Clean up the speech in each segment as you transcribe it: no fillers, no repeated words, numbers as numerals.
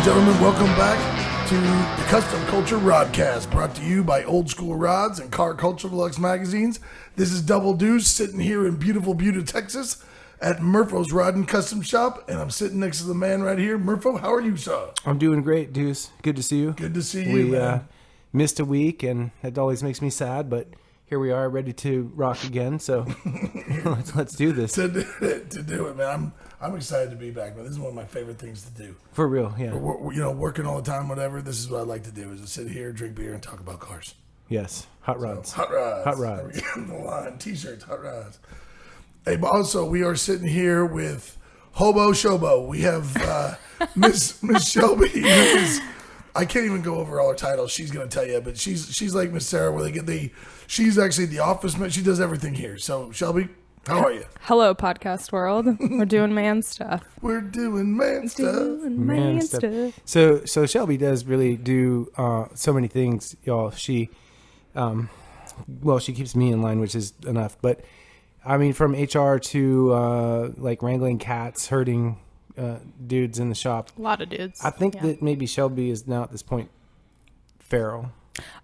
gentlemen, welcome back to the Custom Kulture Rodcast, brought to you by Ol Skool Rodz and Car Culture Deluxe magazines. This is Double Deuce sitting here in beautiful Butte, Texas at Murpho's Rod and Custom Shop, and I'm sitting next to the man right here. Murpho, how are you, sir? I'm doing great, Deuce. Good to see you. Good to see you, man. We missed a week, and that always makes me sad, but here we are, ready to rock again, so let's do this. to do it, man. I'm excited to be back, man. This is one of my favorite things to do. For real, yeah. Working all the time, whatever. This is what I like to do, is to sit here, drink beer, and talk about cars. Yes, hot rods. So, hot rods. Hot rods. There we get in the line. T-shirts, hot rods. Hey, but also, we are sitting here with Hobo Shobo. We have Miss Shelby. I can't even go over all her titles. She's going to tell you, but she's like Miss Sarah, where she's actually the office man. She does everything here. So, Shelby, how are you? Hello, podcast world. We're doing man stuff. We're doing man stuff. Man stuff. So Shelby does really do so many things, y'all. She keeps me in line, which is enough. But I mean, from HR to like wrangling cats, herding dudes in the shop. A lot of dudes. I think that maybe Shelby is now at this point feral.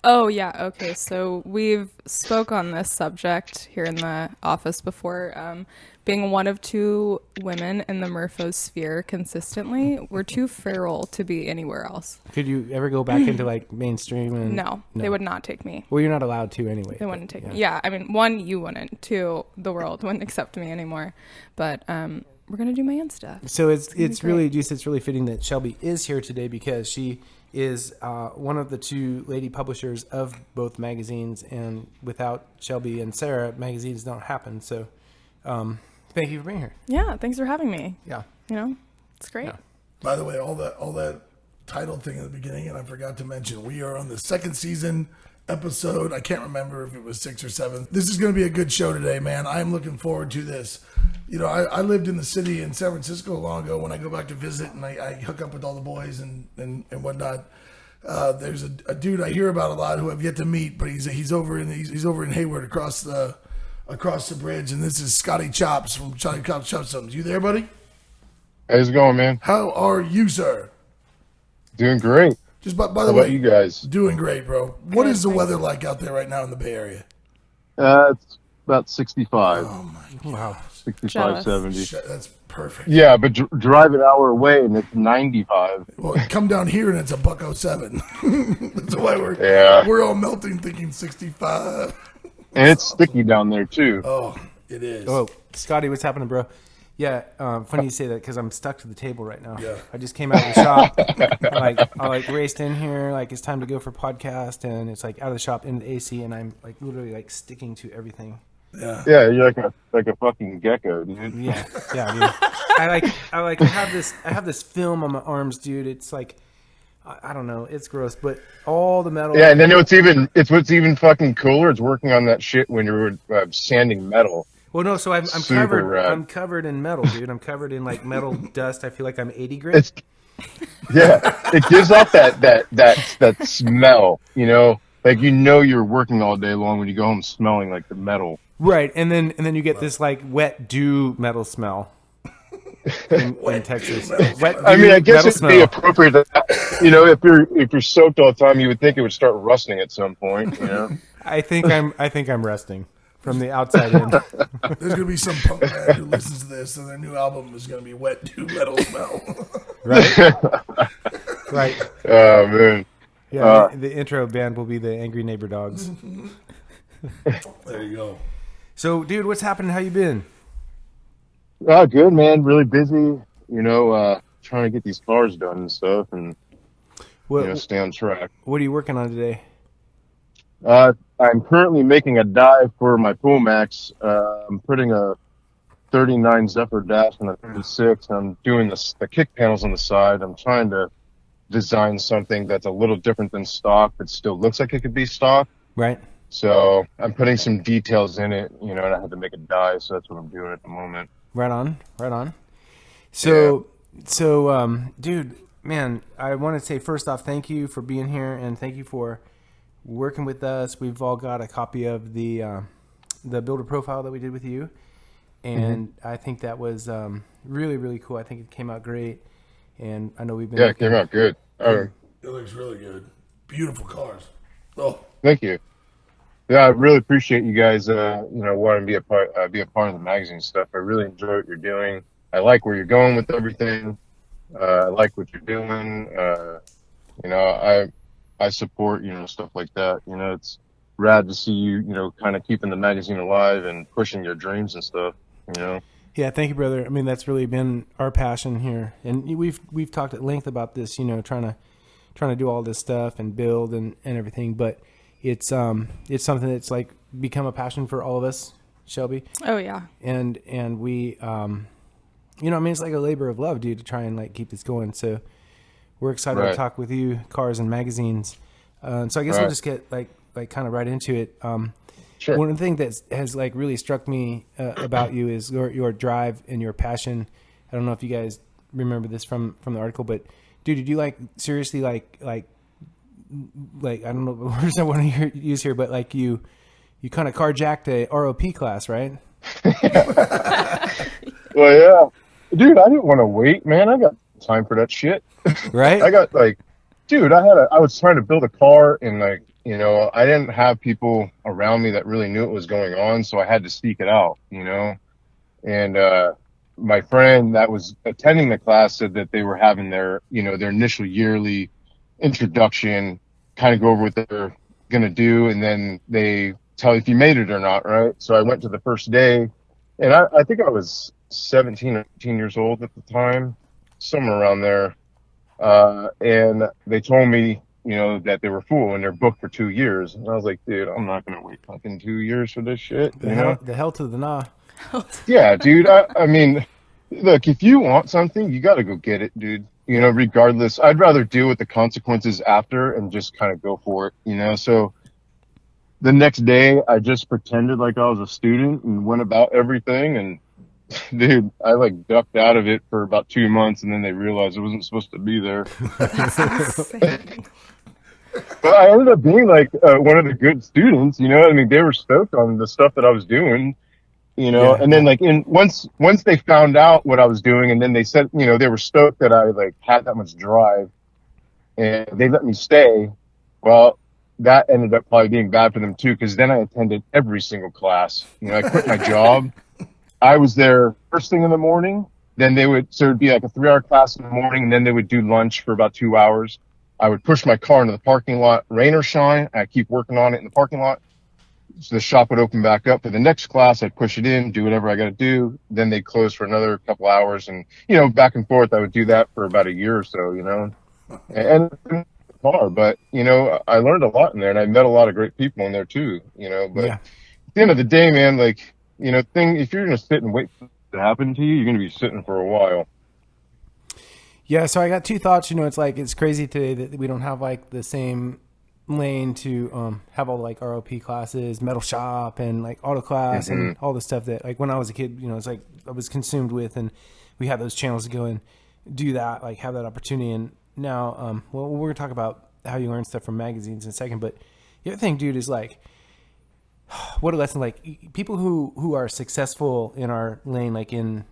Oh, yeah. Okay. So we've spoke on this subject here in the office before. Being one of two women in the Murpho sphere consistently, we're too feral to be anywhere else. Could you ever go back into like mainstream? And No, they would not take me. Well, you're not allowed to anyway. They wouldn't take me. Yeah. I mean, one, you wouldn't. Two, the world wouldn't accept me anymore. But we're going to do man stuff. So it's really fitting that Shelby is here today because she is one of the two lady publishers of both magazines, and without Shelby and Sarah, magazines don't happen. So thank you for being here. Yeah, thanks for having me. Yeah. It's great. Yeah. By the way, all that title thing in the beginning, and I forgot to mention, we are on the second season episode. I can't remember if it was 6 or 7. This is going to be a good show today, man. I'm looking forward to this. I lived in the city in San Francisco long ago. When I go back to visit and I hook up with all the boys and whatnot, there's a dude I hear about a lot who I've yet to meet, but he's over in Hayward across the bridge, and this is Scoty Chops from Scoty Chops. You there, buddy? How's it going, man? How are you, sir? Doing great. Just by the How way, about you guys? Doing great, bro. What is the weather like out there right now in the Bay Area? It's about 65. Oh my God. Wow. 65, Jealous. 70. That's perfect. Yeah, but drive an hour away and it's 95. Well, come down here and it's $1.07. That's why we're all melting thinking 65. And it's sticky down there, too. Oh, it is. Oh, Scotty, what's happening, bro? Yeah, funny you say that because I'm stuck to the table right now. Yeah. I just came out of the shop. I raced in here, like it's time to go for podcast, and it's like out of the shop into the AC, and I'm like literally like sticking to everything. Yeah. Yeah, you're like a fucking gecko, dude. Yeah, dude. I have this film on my arms, dude. It's like I don't know, it's gross, but all the metal. Yeah, and then what's even fucking cooler is working on that shit when you're sanding metal. Well, no, so I'm Super covered. rad. I'm covered in metal, dude. I'm covered in like metal dust. I feel like I'm 80 grit. It gives off that smell, like you're working all day long when you go home smelling like the metal. Right, and then you get this like wet dew metal smell in Texas. Wet dew, I guess it'd smell. be appropriate that, if you're soaked all the time, you would think it would start rusting at some point. I think I'm resting from the outside in. There's gonna be some punk man who listens to this, and their new album is gonna be "Wet Dew Metal Smell." Right. Oh man. Yeah. The intro band will be the Angry Neighbor Dogs. There you go. So, dude, what's happening? How you been? Oh, good, man. Really busy. Trying to get these cars done and stuff, and stay on track. What are you working on today? I'm currently making a die for my Pumax. I'm putting a 39 Zephyr dash and a 36, and I'm doing the kick panels on the side. I'm trying to design something that's a little different than stock, but still looks like it could be stock. Right. So I'm putting some details in it, and I had to make a die, so that's what I'm doing at the moment. Right on. So, dude, man, I want to say first off, thank you for being here, and thank you for working with us. We've all got a copy of the builder profile that we did with you, and I think that was really, really cool. I think it came out great. and I know we've been. Yeah, it came out good. It looks really good. Beautiful cars. Oh, Thank you. Yeah, I really appreciate you guys, wanting to be a part of the magazine stuff. I really enjoy what you're doing. I like where you're going with everything. I like what you're doing. I support, stuff like that. It's rad to see you, kind of keeping the magazine alive and pushing your dreams and stuff, Yeah, thank you, brother. I mean, that's really been our passion here, and we've talked at length about this. Trying to do all this stuff and build and everything, but it's something that's like become a passion for all of us, Shelby. Oh yeah. And we, it's like a labor of love, dude, to try and like keep this going. So we're excited to talk with you, cars and magazines. So I guess we'll just get like kind of right into it. Sure. One of the things that has like really struck me about you is your drive and your passion. I don't know if you guys remember this from the article, but dude, did you like seriously like I don't know what words I want to use here, but like you kind of carjacked a ROP class, right? Well, yeah, dude, I didn't want to wait, man. I got time for that shit. Right? I got dude, I was trying to build a car and I didn't have people around me that really knew what was going on. So I had to seek it out, and, my friend that was attending the class said that they were having their initial yearly introduction, kind of go over what they're going to do. And then they tell you if you made it or not. Right. So I went to the first day and I think I was 17 or 18 years old at the time, somewhere around there. And they told me, that they were full and they're booked for 2 years. And I was like, dude, I'm not going to wait fucking 2 years for this shit. The hell to the nah. Yeah, dude. I mean, look, if you want something, you got to go get it, dude. Regardless, I'd rather deal with the consequences after and just kind of go for it, So the next day, I just pretended like I was a student and went about everything. And dude, I like ducked out of it for about 2 months, and then they realized I wasn't supposed to be there. But I ended up being like one of the good students, I mean, they were stoked on the stuff that I was doing. Yeah. And then like once they found out what I was doing, and then they said, they were stoked that I like had that much drive and they let me stay. Well, that ended up probably being bad for them too, because then I attended every single class. I quit my job. I was there first thing in the morning. Then so it'd be like a 3-hour class in the morning, and then they would do lunch for about 2 hours. I would push my car into the parking lot, rain or shine. I'd keep working on it in the parking lot. So the shop would open back up for the next class. I'd push it in, do whatever I got to do. Then they'd close for another couple hours. And, back and forth, I would do that for about a year or so, and the car. But, I learned a lot in there, and I met a lot of great people in there too, but at the end of the day, man, like, if you're going to sit and wait for it to happen to you, you're going to be sitting for a while. Yeah. So I got two thoughts, it's crazy today that we don't have like the same lane to have all like ROP classes, metal shop, and like auto class, and all the stuff that like when I was a kid, it's like I was consumed with, and we had those channels to go and do that, like have that opportunity. And now, we're gonna talk about how you learn stuff from magazines in a second. But the other thing, dude, is like what a lesson. Like people who are successful in our lane, like in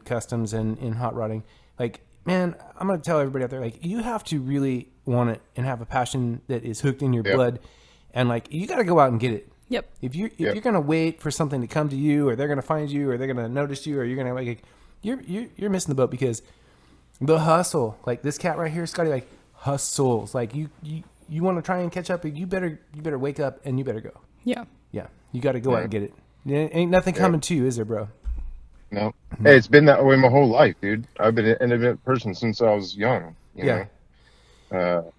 customs and in hot rodding, like, man, I'm going to tell everybody out there, like, you have to really want it and have a passion that is hooked in your blood. And, like, you got to go out and get it. Yep. If you're going to wait for something to come to you, or they're going to find you, or they're going to notice you, or you're going to, like, you're missing the boat, because the hustle, like this cat right here, Scoty, like, hustles. Like, you want to try and catch up, you better wake up and you better go. Yeah. Yeah. You got to go out and get it. Ain't nothing coming to you, is there, bro? No. Hey, it's been that way my whole life, dude. I've been an independent person since I was young. You know?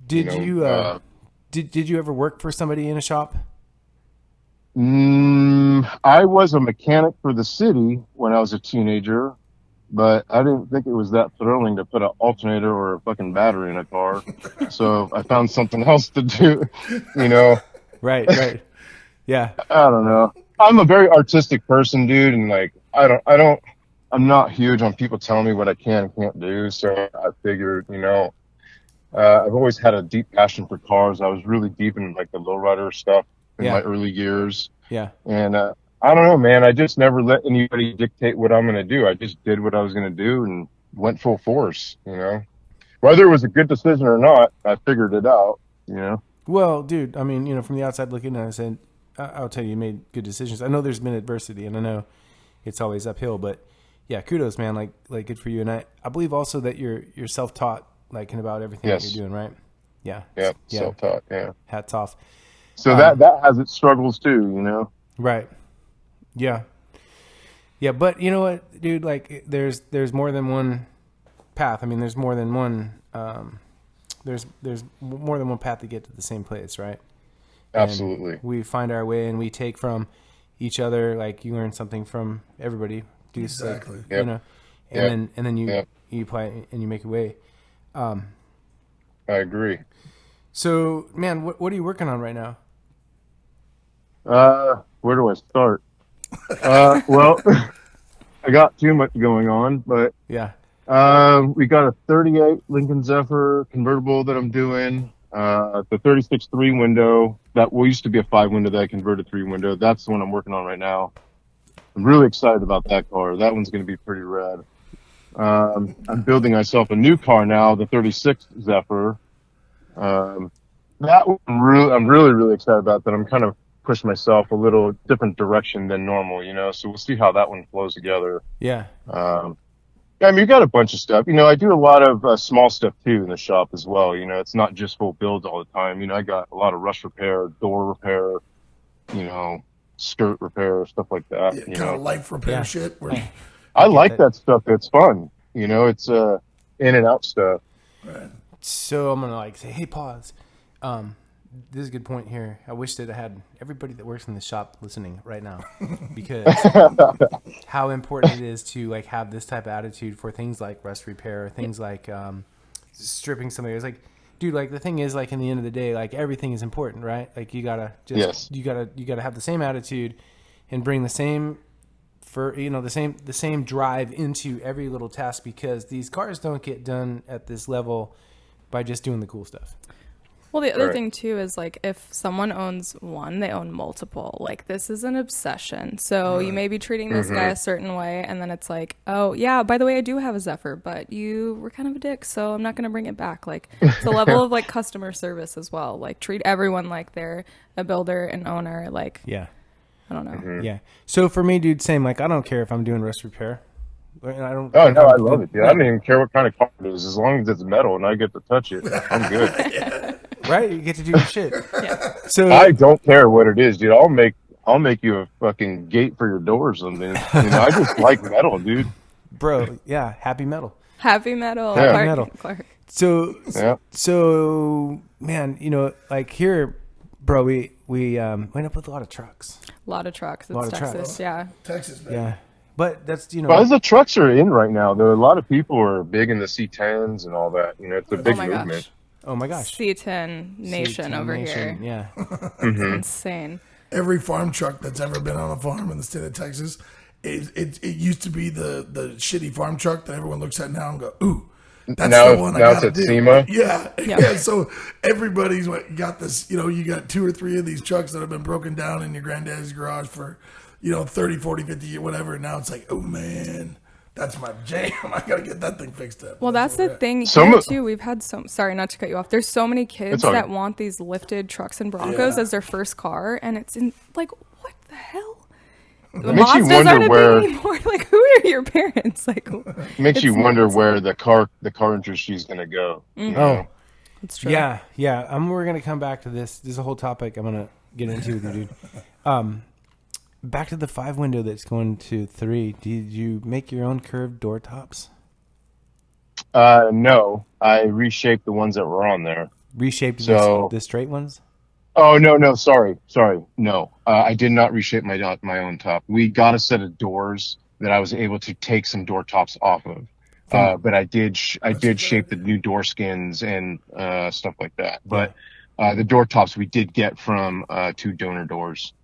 Did you ever work for somebody in a shop? I was a mechanic for the city when I was a teenager, but I didn't think it was that thrilling to put an alternator or a fucking battery in a car. So I found something else to do, Right. Yeah. I don't know. I'm a very artistic person, dude, and like I'm not huge on people telling me what I can and can't do. So I figured, I've always had a deep passion for cars. I was really deep in like the lowrider stuff in my early years. Yeah. And I don't know, man. I just never let anybody dictate what I'm going to do. I just did what I was going to do, and went full force. Whether it was a good decision or not, I figured it out. Well, dude, I mean, from the outside looking in, I said, I'll tell you made good decisions. I know there's been adversity, and I know it's always uphill, but yeah, kudos, man. Like good for you. And I believe also that you're self-taught, like in about everything that you're doing, right? Yeah. Yeah. Self-taught. Yeah. Hats off. So that has its struggles too, Right. Yeah. Yeah, but you know what, dude? Like, there's more than one path. I mean, there's more than one. There's more than one path to get to the same place, right? Absolutely. And we find our way, and we take from each other. Like, you learn something from everybody. Deuce, Exactly. Like, and then you apply it and you make your way. I agree. So, man, what are you working on right now? Where do I start? Well, I got too much going on, but Yeah. we got a 38 Lincoln Zephyr convertible that I'm doing. The 36 3-window that used to be a 5-window that I converted 3-window. That's the one I'm working on right now. I'm really excited about that car. That one's going to be pretty rad. I'm building myself a new car now, the 36 Zephyr. That one I'm really excited about. That I'm kind of push myself a little different direction than normal, so we'll see how that one flows together. Yeah. I mean, you got a bunch of stuff. I do a lot of small stuff too in the shop as well. It's not just full builds all the time. I got a lot of rust repair, door repair, skirt repair, stuff like that. Yeah, kind of life repair shit. I like that stuff. It's fun. It's in and out stuff. Right. So I'm gonna say, hey, pause. This is a good point here. I wish that I had everybody that works in the shop listening right now, because how important it is to have this type of attitude for things like rust repair, things like stripping somebody. It's like, dude, the thing is, in the end of the day, everything is important, right? You gotta you gotta have the same attitude and bring the same the same drive into every little task, because these cars don't get done at this level by just doing the cool stuff. Well, the other thing, too, is, if someone owns one, they own multiple. This is an obsession. So you may be treating this guy a certain way, and then it's oh, yeah, by the way, I do have a Zephyr, but you were kind of a dick, so I'm not going to bring it back. It's a level of, customer service as well. Treat everyone like they're a builder and owner. Yeah. I don't know. Mm-hmm. Yeah. So for me, dude, same. I don't care if I'm doing rust repair. I don't. Oh, no, I love it, dude. I don't even care what kind of car it is. As long as it's metal and I get to touch it, I'm good. Right? You get to do your shit. Yeah. So I don't care what it is, dude. I'll make you a fucking gate for your door or something. I just like metal, dude. Bro, yeah, happy metal. Happy metal. Yeah. Happy metal. Clark. So man, here, bro, we went up with a lot of trucks. A lot of trucks. It's lot of Texas, trucks. yeah. Texas, man. Yeah. But that's, Well, the trucks are in right now, though. A lot of people are big in the C10s and all that. It's a big my movement. gosh. Oh my gosh. C10 Nation C10 over Nation, here. Yeah. It's insane. Every farm truck that's ever been on a farm in the state of Texas, it used to be the shitty farm truck that everyone looks at now and go, ooh, that's Now- the one I now it's gotta at do. SEMA? Yeah. So everybody's got this, you got 2 or 3 of these trucks that have been broken down in your granddad's garage for, 30, 40, 50 years, whatever. And now it's oh man, that's my jam. I gotta get that thing fixed up. Well, that's the where thing Some here of- too. We've had sorry, not to cut you off. There's so many kids It's all right. that want these lifted trucks and Broncos as their first car, and it's what the hell? The makes you Mazdas wonder aren't a where- thing anymore. Who are your parents? Makes you it's wonder nuts. where the car industry is going to go. Oh, It's true. yeah. We're gonna come back to this. This is a whole topic I'm gonna get into with you, dude. Back to the 5-window that's going to 3. Did you make your own curved door tops? No, I reshaped the ones that were on there. Reshaped So- the straight ones? Oh, no, sorry. No, I did not reshape my own top. We got a set of doors that I was able to take some door tops off of. But I did shape the new door skins and stuff like that. But the door tops we did get from 2 donor doors.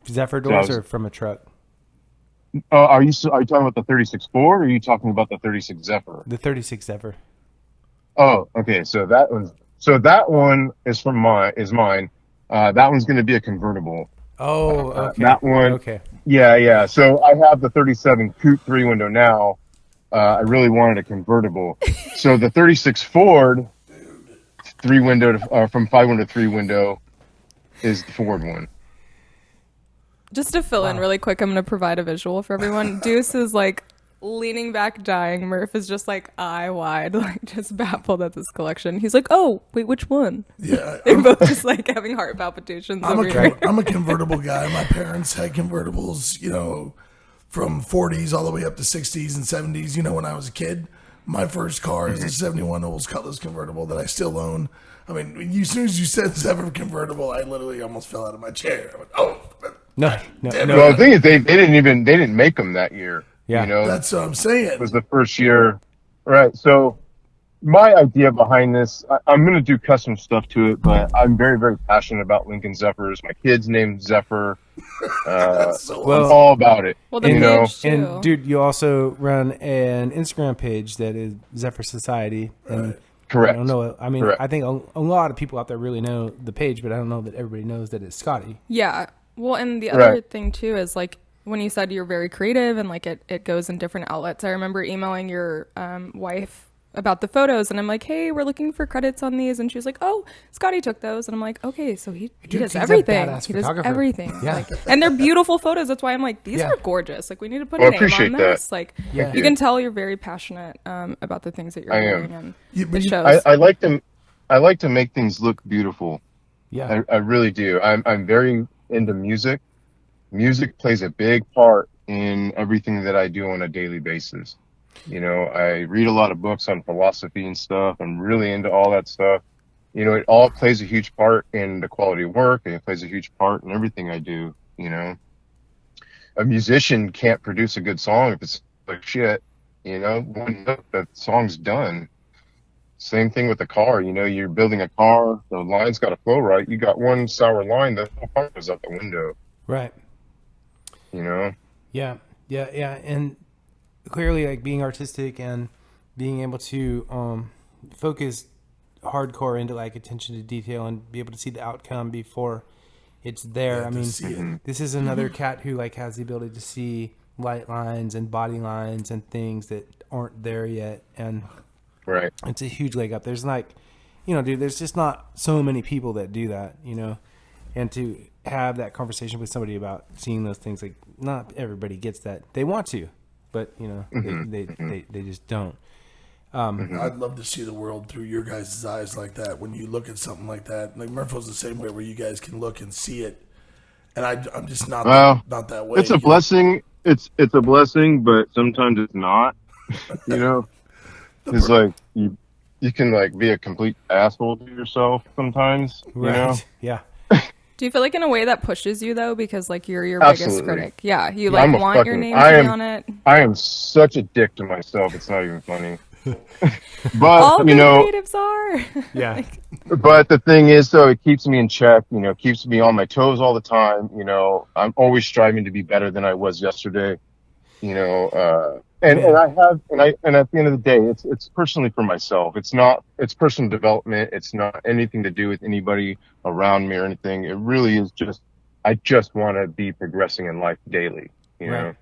Zephyr doors So I was- or from a truck? Are you talking about the 36-4 or are you talking about the 36 Zephyr? The 36 Zephyr. Oh, okay. So that one is mine. That one's going to be a convertible. Oh, okay. That one. Okay. Yeah. So I have the 37 coupe 3-window now, I really wanted a convertible. So the 36 Ford, 3-window from 5-window to 3-window, is the Ford one. Just to fill in really quick, I'm going to provide a visual for everyone. Deuce is like leaning back, dying. Murph is just like eye wide, like just baffled at this collection. He's like, "Oh, wait, which one?" Yeah, They're both just like having heart palpitations over here. I'm a convertible guy. My parents had convertibles, from 40s all the way up to 60s and 70s. When I was a kid, my first car is a 71 Ol Skool convertible that I still own. I mean, as soon as you said Zephyr convertible, I literally almost fell out of my chair. I went, oh, No. Well, the thing is, they didn't make them that year. Yeah. That's what I'm saying. It was the first year, right? So my idea behind this, I'm going to do custom stuff to it, but I'm very, very passionate about Lincoln Zephyrs. My kid's named Zephyr. So Well- I'm all about it. Well, the you know? page too. And dude, you also run an Instagram page that is Zephyr Society. And Correct. I don't know. I mean, Correct. I think a lot of people out there really know the page, but I don't know that everybody knows that it's Scoty. Yeah. Well, and the other Right. thing too is like when you said you're very creative and like it goes in different outlets. I remember emailing your wife about the photos and I'm like, hey, we're looking for credits on these. And she was like, oh, Scoty took those. And I'm like, okay, so he Dude, does he's a everything. badass He does photographer. everything. Yeah. Like, and they're beautiful photos. That's why I'm like, these Yeah. are gorgeous. Like we need to put Well, a I name on appreciate this. that. Like Yeah. you can tell you're very passionate about the things that you're I am. doing and Yeah, but it you- shows. I like to make things look beautiful. Yeah. I really do. I'm very into music. Music plays a big part in everything that I do on a daily basis. I read a lot of books on philosophy and stuff. I'm really into all that stuff. It all plays a huge part in the quality of work, and it plays a huge part in everything I do. A musician can't produce a good song if it's like shit. One note, that song's done. Same thing with the car. You're building a car, the line's got to flow right. You got one sour line, the whole car goes out the window. Right. Yeah. Yeah. And clearly, like being artistic and being able to focus hardcore into like attention to detail and be able to see the outcome before it's there. Yeah, I to mean, see it. this is another cat who like has the ability to see light lines and body lines and things that aren't there yet, and Right. it's a huge leg up. There's like, dude, there's just not so many people that do that, and to have that conversation with somebody about seeing those things, like not everybody gets that. They want to, but they just don't. I'd love to see the world through your guys' eyes like that. When you look at something like that, like Murpho's the same way, where you guys can look and see it, and I'm just not that way. It's a blessing. It's a blessing, but sometimes it's not. It's like you can like be a complete asshole to yourself sometimes. Right. Yeah. Do you feel like in a way that pushes you though, because like you're your biggest Absolutely. critic? Yeah, you I'm like a want your fucking- name I to am- be on it. I am such a dick to myself. It's not even funny. All But good creatives are. Yeah. but the thing is, though, it keeps me in check. Keeps me on my toes all the time. I'm always striving to be better than I was yesterday. And I have, and at the end of the day, it's personally for myself. It's personal development. It's not anything to do with anybody around me or anything. It really is I just want to be progressing in life daily, Right.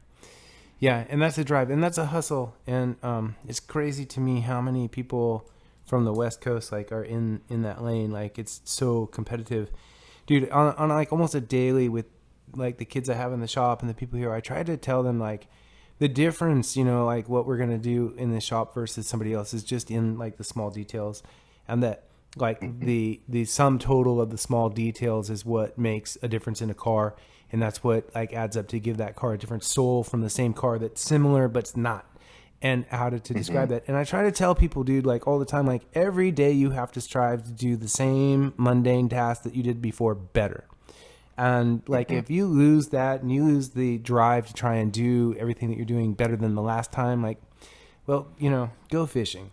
Yeah, and that's a drive, and that's a hustle, and it's crazy to me how many people from the West Coast like are in that lane. Like it's so competitive, dude. On like almost a daily with like the kids I have in the shop and the people here, I try to tell them like the difference, like what we're gonna do in the shop versus somebody else is just in like the small details, and that like the sum total of the small details is what makes a difference in a car. And that's what like adds up to give that car a different soul from the same car that's similar but it's not. And how to describe that. And I try to tell people, dude, like all the time, like every day you have to strive to do the same mundane task that you did before better. And like if you lose that and you lose the drive to try and do everything that you're doing better than the last time, like, well, go fishing.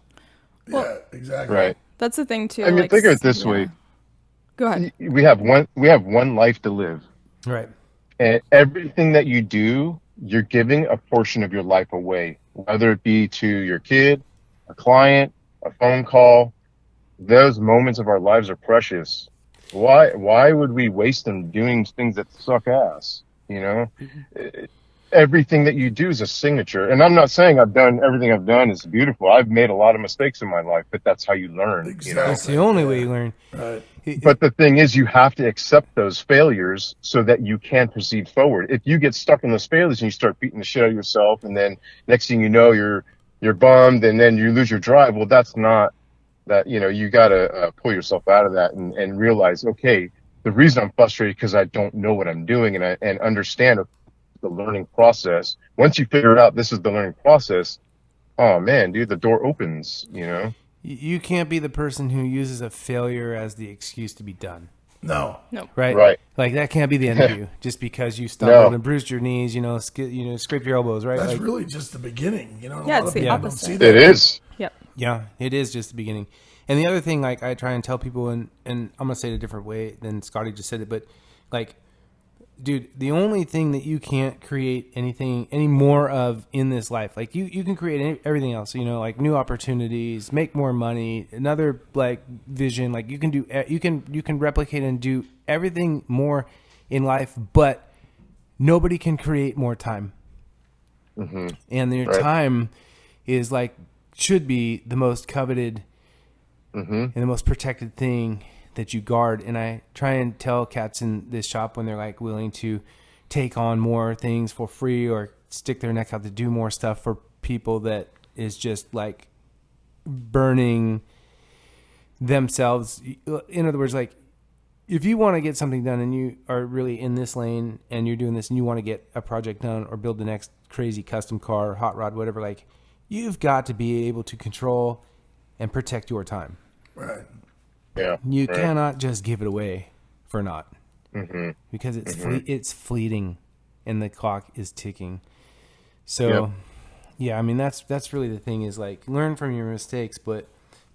Yeah, exactly. Right. That's the thing too. I mean, like, think of it this yeah. way. Go ahead. We have one life to live. Right. And everything that you do, you're giving a portion of your life away, whether it be to your kid, a client, a phone call. Those moments of our lives are precious. Why would we waste them doing things that suck ass? everything that you do is a signature. And I'm not saying I've done everything I've done is beautiful. I've made a lot of mistakes in my life, but that's how you learn. Exactly. You know? That's the only way you learn. Right. But the thing is, you have to accept those failures so that you can proceed forward. If you get stuck in those failures and you start beating the shit out of yourself, and then next thing you know, you're bummed, and then you lose your drive. Well, that's not that. You know, you got to pull yourself out of that and realize, okay, the reason I'm frustrated because I don't know what I'm doing, and understand the learning process. Once you figure it out, this is the learning process. Oh man, dude, the door opens. You know. You can't be the person who uses a failure as the excuse to be done. No. Right? Right. Like, that can't be the end of you just because you stumbled and bruised your knees, scraped your elbows, right? That's like, really just the beginning. You know, a Yeah, lot it's of the people don't opposite. see that. It is. Yep. Yeah, it is just the beginning. And the other thing, like, I try and tell people, and I'm going to say it a different way than Scoty just said it, but, like, dude, the only thing that you can't create any more of in this life, like you can create everything else, like new opportunities, make more money, another like vision, like you can replicate and do everything more in life, but nobody can create more time. Mm-hmm. And your time is like, should be the most coveted and the most protected thing that you guard. And I try and tell cats in this shop when they're like willing to take on more things for free or stick their neck out to do more stuff for people that is just like burning themselves. In other words, like if you want to get something done and you are really in this lane and you're doing this and you want to get a project done or build the next crazy custom car, hot rod, whatever, like you've got to be able to control and protect your time. Right. Yeah. You cannot just give it away for naught because it's fleeting and the clock is ticking. So, yeah, I mean, that's really the thing is like learn from your mistakes, but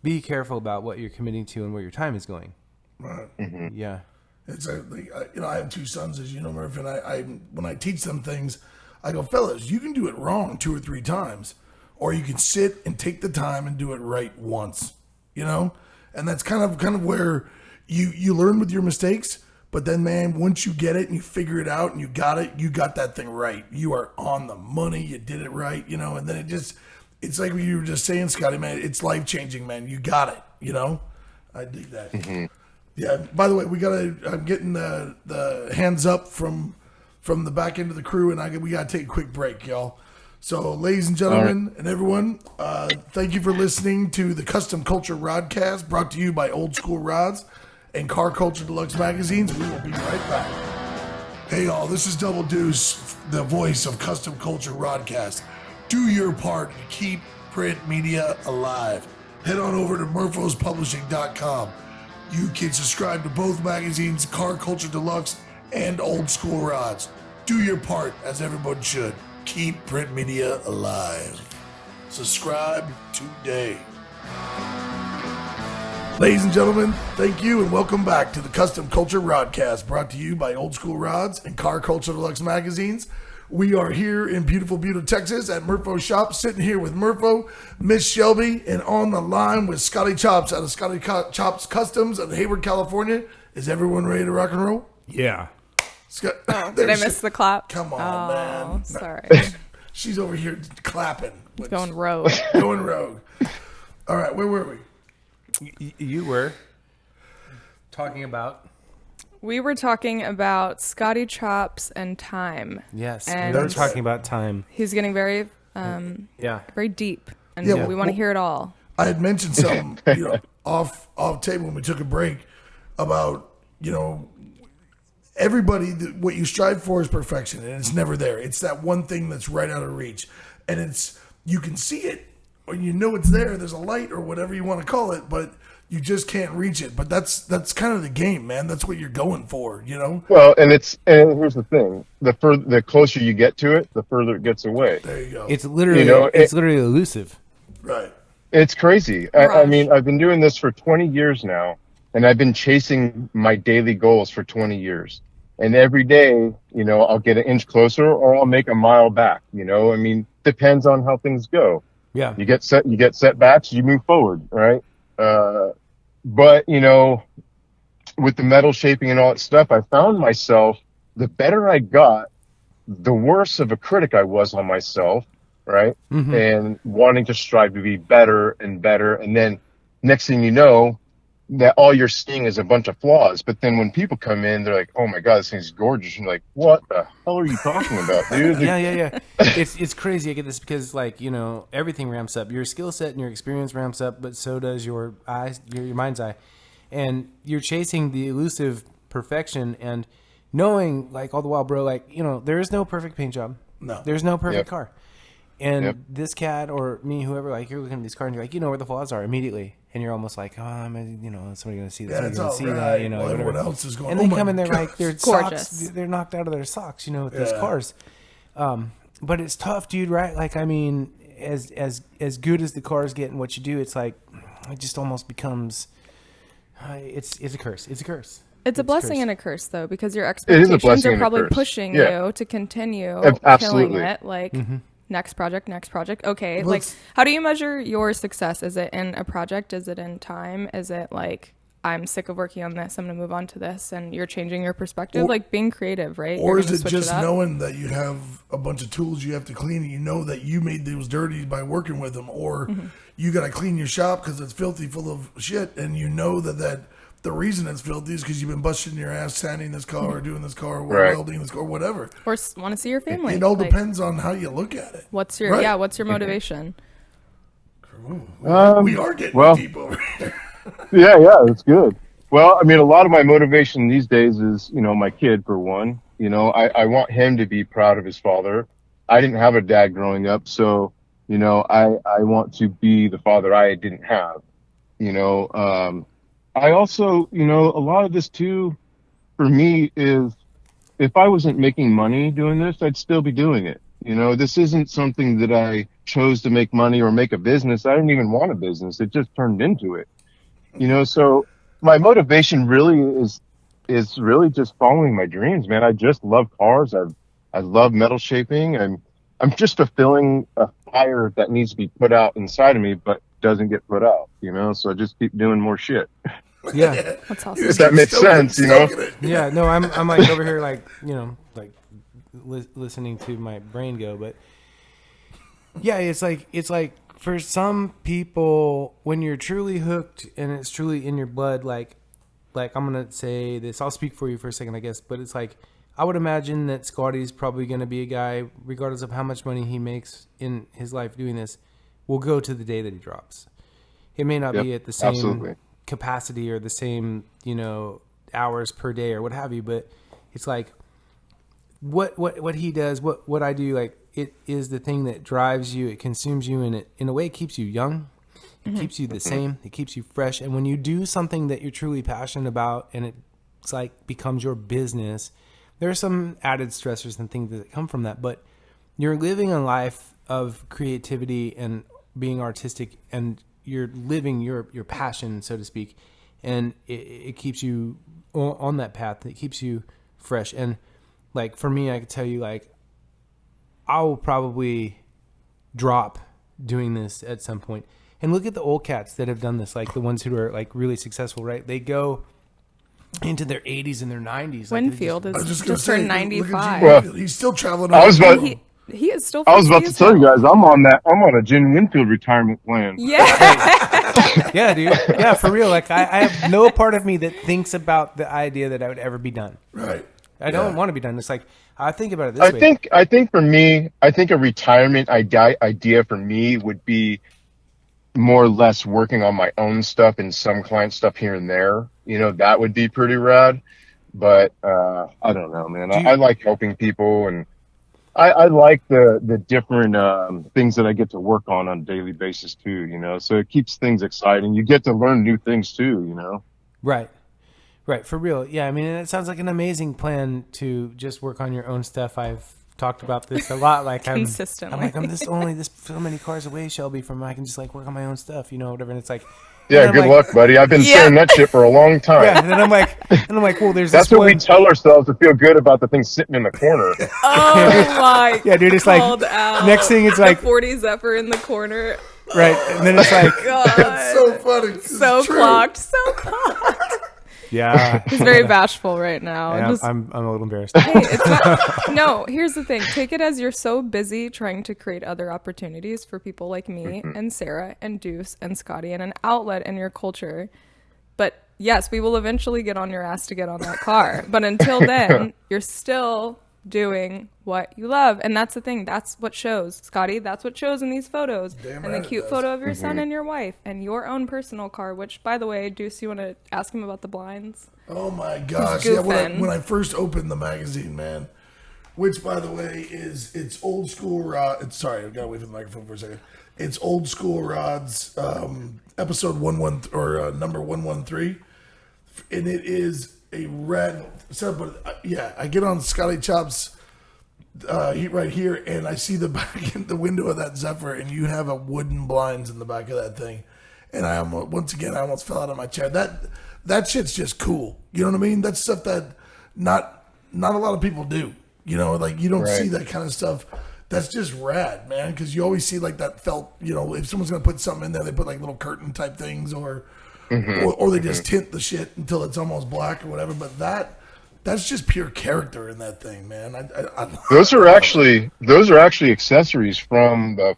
be careful about what you're committing to and where your time is going. Right. Yeah. It's I have two sons, as you know, Murph, and I when I teach them things, I go, fellas, you can do it wrong 2 or 3 times, or you can sit and take the time and do it right once, And that's kind of where you learn with your mistakes, but then, man, once you get it and you figure it out and you got that thing right. You are on the money. You did it right, and then it's like what you were just saying, Scotty, man, it's life-changing, man. You got it, I dig that. Mm-hmm. Yeah, by the way, I'm getting the hands up from the back end of the crew, and we got to take a quick break, y'all. So, ladies and gentlemen, and everyone, thank you for listening to the Kulture Rodcast, brought to you by Ol Skool Rodz and Car Culture Deluxe magazines. We will be right back. Hey, y'all, this is Double Deuce, the voice of Kulture Rodcast. Do your part to keep print media alive. Head on over to murphospublishing.com. You can subscribe to both magazines, Car Culture Deluxe and Ol Skool Rodz. Do your part, as everyone should. Keep print media alive. Subscribe today. Ladies and gentlemen, thank you and welcome back to the Kulture Rodcast, brought to you by Ol Skool Rodz and Car Culture Deluxe magazines. We are here in beautiful Texas at Murpho shop, sitting here with Murpho, Miss Shelby, and on the line with Scotty Chops out of Scotty Chops Kustoms in Hayward, California. Is everyone ready to rock and roll? Yeah. Did I miss the clap? Come on, man. Sorry. She's over here clapping. Going rogue. Going rogue. All right, where were we? You were talking about... We were talking about Scotty Chops and time. Yes, and we were talking about time. He's getting very very deep, and we want to hear it all. I had mentioned something, off table when we took a break about, everybody, what you strive for is perfection, and it's never there. It's that one thing that's right out of reach, and you can see it, or it's there. There's a light, or whatever you want to call it, but you just can't reach it. But that's kind of the game, man. That's what you're going for, Well, and here's the thing: the closer you get to it, the further it gets away. There you go. It's literally literally elusive. Right. It's crazy. I mean, I've been doing this for 20 years now, and I've been chasing my daily goals for 20 years. And every day, I'll get an inch closer, or I'll make a mile back. I mean, depends on how things go. Yeah. You get setbacks, you move forward, right? But with the metal shaping and all that stuff, I found myself, the better I got, the worse of a critic I was on myself, right? Mm-hmm. And wanting to strive to be better and better. And then next thing you know, that all you're seeing is a bunch of flaws. But then when people come in, they're like, "Oh my God, this thing's gorgeous." And you're like, "What the hell are you talking about, dude?" Yeah. It's crazy. I get this because, like, you know, everything ramps up. Your skill set and your experience ramps up, but so does your eyes, your mind's eye. And you're chasing the elusive perfection and knowing, like, all the while, bro, like, you know, there is no perfect paint job. No. There's no perfect Yep. car. And Yep. this cat or me, whoever, like, you're looking at these cars and you're like, you know where the flaws are immediately. And you're almost like, oh, you know, somebody going to see this. Yeah, somebody's it's going all to see right. that, you know. Well, whatever. everyone else is going, And "Oh they my come in there God." like their Gorgeous. socks, they're knocked out of their socks, you know, with these Yeah. cars. But it's tough, dude, right? Like, I mean, as good as the cars get and what you do, it's like, it just almost becomes, it's a curse. It's a curse. It's a blessing curse. and a curse, though, because your is a expectations blessing are and a probably curse. pushing Yeah. you to continue Absolutely. killing it. Like, next project. Okay, Well, like, it's- how do you measure your success? Is it in a project? Is it in time? Is it like, I'm sick of working on this, I'm going to move on to this, and you're changing your perspective? Or- like, being creative, right? Or You're is gonna it switch just up. knowing that you have a bunch of tools you have to clean and you know that you made those dirty by working with them, or you got to clean your shop because it's filthy full of shit, and you know that the reason it's filthy is because you've been busting your ass sanding this car or doing this car or Right. welding this car, whatever. Or want to see your family? It all Like, depends on how you look at it. What's your Right. what's your motivation? We are getting well- deep over here. Yeah, it's good. Well, I mean, a lot of my motivation these days is, you know, my kid, for one. You know, I want him to be proud of his father. I didn't have a dad growing up, so, you know, I want to be the father I didn't have. You know, I also, you know, a lot of this too, for me, is if I wasn't making money doing this, I'd still be doing it. You know, this isn't something that I chose to make money or make a business. I didn't even want a business. It just turned into it. You know, so my motivation really is really just following my dreams, man. I just love cars. I love metal shaping. I'm just fulfilling a fire that needs to be put out inside of me, but doesn't get put out, you know? So I just keep doing more shit. Yeah. That's awesome. If that makes sense, you know? Yeah, no, I'm like over here, like, you know, like listening to my brain go, but yeah, it's like for some people, when you're truly hooked and it's truly in your blood, like I'm gonna say this, I'll speak for you for a second, I guess, but it's like, I would imagine that Scotty's probably gonna be a guy, regardless of how much money he makes in his life doing this, will go to the day that he drops. It may not be at the same absolutely. capacity or the same, you know, hours per day or what have you, but it's like what he does, what I do, like, it is the thing that drives you, it consumes you, and it in a way it keeps you young, it keeps you the same, it keeps you fresh. And when you do something that you're truly passionate about and it's like becomes your business, there are some added stressors and things that come from that, but you're living a life of creativity and being artistic, and you're living your passion, so to speak, and it keeps you on that path. It keeps you fresh. And like for me, I could tell you, like, I will probably drop doing this at some point. And look at the old cats that have done this, like the ones who are like really successful, right? They go into their 80s and their 90s. Winfield I was is just going just to say, turned look at 95. Gene Well, Winfield. He's still traveling. I was around about- the world. He is still. I was about to frisbee tell you as guys, I'm on a Jim Winfield retirement plan. hell. Yeah. Yeah, dude. Yeah, for real. Like I have no part of me that thinks about the idea that I would ever be done. Right. I don't want to be done. It's like, I think about it this way. I think for me, I think a retirement idea for me would be more or less working on my own stuff and some client stuff here and there. You know, that would be pretty rad. But I don't know, man. I like helping people, and I like the different things that I get to work on a daily basis too. You know, so it keeps things exciting. You get to learn new things too. You know. Right. Right, for real. Yeah, I mean, it sounds like an amazing plan to just work on your own stuff. I've talked about this a lot. Like Consistently. I'm this so many cars away, Shelby, from I can just like work on my own stuff, you know, whatever. And it's like, Yeah, and I'm good like, luck, buddy. I've been saying that shit for a long time. Yeah, and then I'm like, well, there's That's this what we one. tell ourselves to feel good about the thing sitting in the corner. Oh my. Yeah, dude, it's like, called out. next thing it's The like, 40 Zephyr in the corner. right, and then it's like, God. So funny. 'cause So it's true. clocked. So clocked. Yeah. He's very bashful right now. Yeah, Just, I'm a little embarrassed. hey, it's not, no, here's the thing. Take it as you're so busy trying to create other opportunities for people like me and Sarah and Deuce and Scoty and an outlet in your culture. But yes, we will eventually get on your ass to get on that car. But until then, you're still doing what you love. And that's the thing. That's what shows. Scoty, that's what shows in these photos. Damn And right the it cute does. photo of your son and your wife and your own personal car, which, by the way, Deuce, you want to ask him about the blinds? Oh my gosh! He's Yeah, goofing. when I first opened the magazine, man, which by the way it's Old Skool Rodz. Sorry, I got away from the microphone for a second. It's Ol Skool Rodz, episode number 113, and it is a red setup. But yeah, I get on Scotty Chop's right here, and I see the back in the window of that Zephyr, and you have a wooden blinds in the back of that thing, and I almost fell out of my chair. That shit's just cool. You know what I mean? That's stuff that not a lot of people do. You know, like you don't see that kind of stuff. That's just rad, man. Because you always see like that felt. You know, if someone's gonna put something in there, they put like little curtain type things, or they just tint the shit until it's almost black or whatever. But that's just pure character in that thing, man. Those are actually accessories from the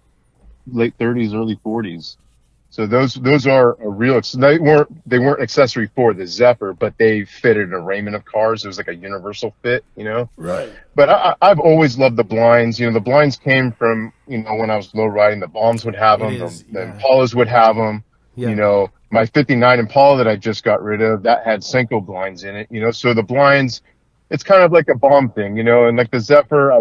late 30s, early 40s. So those are a real. They weren't accessory for the Zephyr, but they fitted an arraignment of cars. It was like a universal fit, you know. Right. But I've always loved the blinds. You know, the blinds came from, you know, when I was low riding, the Bombs would have them, the Impalas would have them. Yeah. You know, my '59 Impala that I just got rid of, that had Senko blinds in it. You know, so the blinds, it's kind of like a Bomb thing, you know. And like the Zephyr,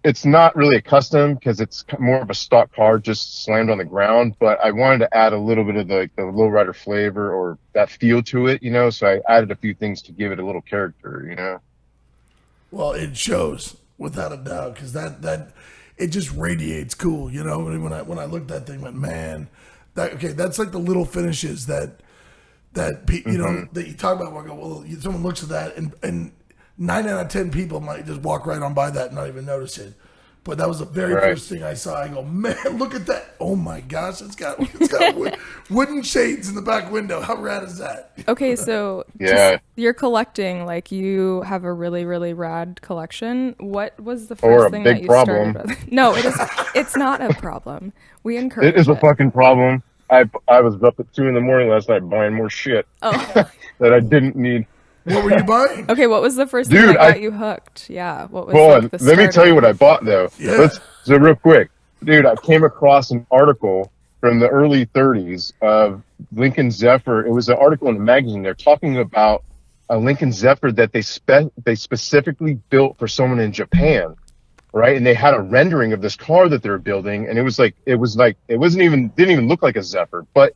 it's not really a custom because it's more of a stock car just slammed on the ground, but I wanted to add a little bit of the lowrider flavor or that feel to it, you know, so I added a few things to give it a little character, you know. Well, it shows without a doubt because that it just radiates cool, you know. When I looked at that thing, I went, man, that's like the little finishes that you know that you talk about. Where I go, well, someone looks at that and 9 out of 10 people might just walk right on by that and not even notice it. But that was the very first thing I saw. I go, man, look at that. Oh my gosh, it's got wooden shades in the back window. How rad is that? Okay, so you're collecting, like you have a really, really rad collection. What was the first thing that you started with? No, it's not a problem. We encourage it. It is a fucking problem. I was up at 2 a.m. last night buying more shit that I didn't need. What were you buying? Okay, what was the first thing that got you hooked? Yeah, what was like the let me tell you what I bought though. Yeah. So real quick, dude, I came across an article from the early 30s of Lincoln Zephyr. It was an article in a magazine. They're talking about a Lincoln Zephyr that they specifically built for someone in Japan, right? And they had a rendering of this car that they were building, and it didn't even look like a Zephyr, but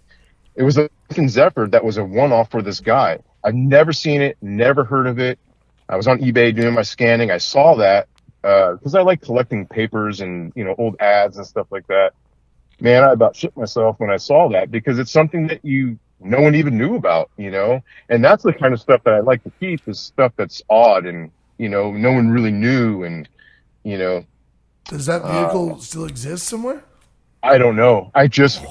it was a Lincoln Zephyr that was a one-off for this guy. I've never seen it, never heard of it. I was on eBay doing my scanning. I saw that because I like collecting papers and, you know, old ads and stuff like that. Man, I about shit myself when I saw that because it's something that no one even knew about, you know. And that's the kind of stuff that I like to keep is stuff that's odd and, you know, no one really knew and, you know. Does that vehicle still exist somewhere? I don't know. I just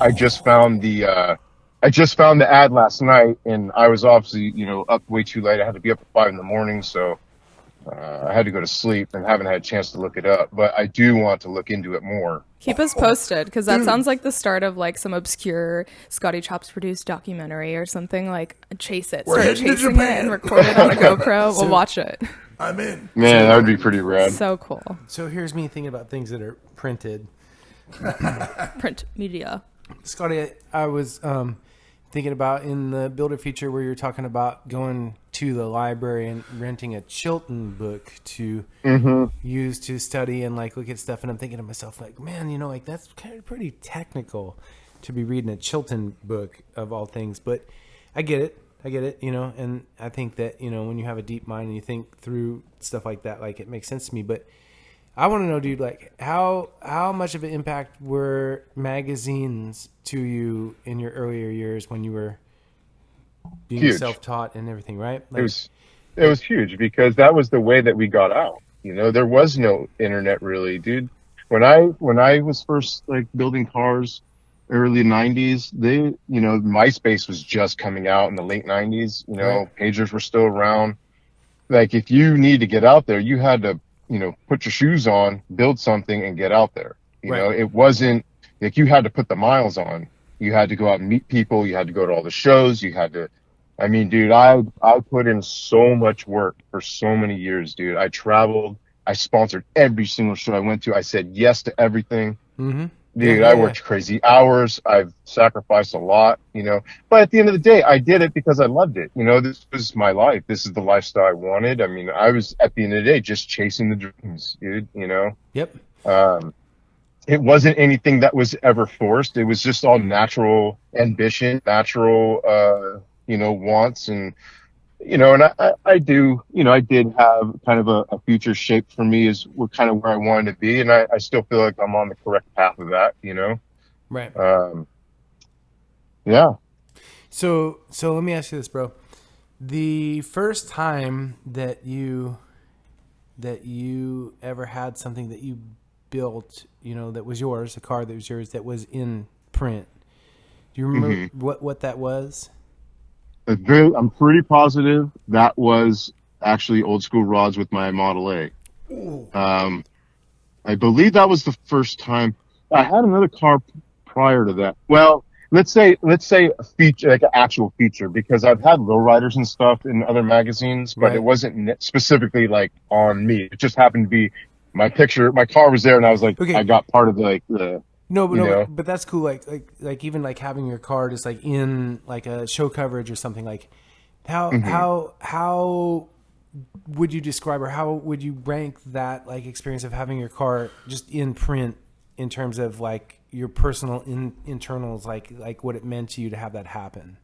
found the ad last night, and I was obviously, you know, up way too late. I had to be up at 5 a.m, so I had to go to sleep and haven't had a chance to look it up. But I do want to look into it more. Keep us posted, because that sounds like the start of like some obscure Scotty Chops produced documentary or something. Like, chase it. We're Start heading to chasing it Japan. and record it on a GoPro. We'll watch it. I'm in. Man, that would be pretty rad. So cool. So here's me thinking about things that are printed. Print media. Scotty, I was thinking about in the builder feature where you're talking about going to the library and renting a Chilton book to use to study and like look at stuff, and I'm thinking to myself like, man, you know, like that's kind of pretty technical to be reading a Chilton book of all things, but I get it, you know, and I think that, you know, when you have a deep mind and you think through stuff like that, like it makes sense to me. But I want to know, dude, like how much of an impact were magazines to you in your earlier years when you were being huge. Self-taught and everything, right? Like, it was huge because that was the way that we got out. You know, there was no internet really, dude. When I was first like building cars, early 90s, MySpace was just coming out in the late 90s. Pagers were still around. Like, if you need to get out there, you had to, put your shoes on, build something, and get out there. It wasn't like you had to put the miles on. You had to go out and meet people. You had to go to all the shows. You had to, I mean, dude, I put in so much work for so many years, dude. I traveled. I sponsored every single show I went to. I said yes to everything. Mm-hmm. Dude, I worked crazy hours. I've sacrificed a lot, but at the end of the day, I did it because I loved it. This was my life. This is the lifestyle I wanted. I mean, I was, at the end of the day, just chasing the dreams, dude, Yep. It wasn't anything that was ever forced. It was just all natural ambition, natural, wants. And, and I did have kind of a future shaped for me as kind of where I wanted to be. And I still feel like I'm on the correct path of that, Right. Yeah. So let me ask you this, bro. The first time that you ever had something that you built, that was yours, a car that was yours, that was in print. Do you remember what that was? I'm pretty positive that was actually Ol Skool Rodz with my Model A. I believe that was the first time. I had another car prior to that. Well, let's say a feature, like an actual feature, because I've had lowriders and stuff in other magazines, but It wasn't specifically like on me. It just happened to be my picture. My car was there, and I was like, okay. I got part of the. But that's cool. Like even like having your car just like in like a show coverage or something. Like how would you describe, or how would you rank that like experience of having your car just in print in terms of like your personal internals, like what it meant to you to have that happen?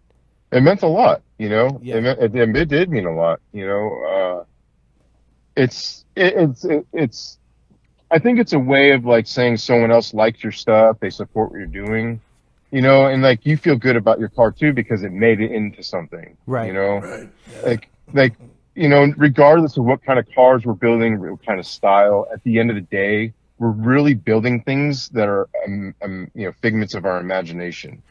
It meant a lot, Yeah. It did mean a lot, It's I think it's a way of like saying someone else likes your stuff, they support what you're doing, and like you feel good about your car too because it made it into something, right? Right. Yeah. Regardless of what kind of cars we're building, what kind of style, at the end of the day, we're really building things that are, figments of our imagination.